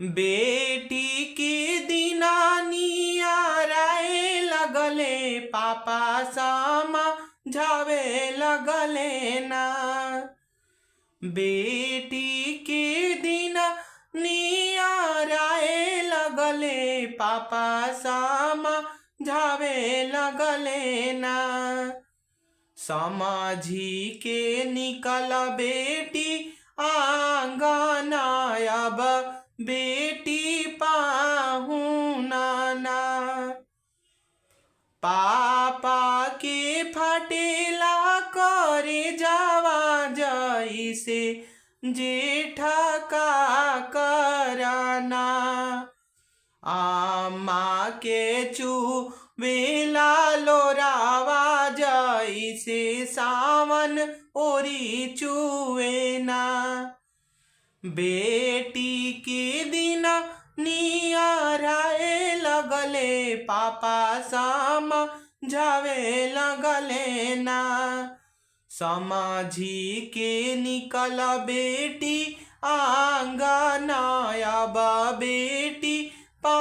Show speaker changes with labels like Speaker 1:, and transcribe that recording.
Speaker 1: बेटी के दिना नियाराए लगले, पापा सामा झावे लगले ना। बेटी के दिना नियाराए लगले, पापा सामा झावे लगले ना। समझी के निकल बेटी आंगना, अब बेटी पाहुना ना। पापा के फटेला करे जावा, जैसे जेठा का करना। आमा के चुवेला लोरावा, जैसे सावन ओरी चुवेना। बेटी के दिना नियाराए लगले, पापा सामा झावे लगले ना। समझी के निकल बेटी आंगना, अब बेटी पा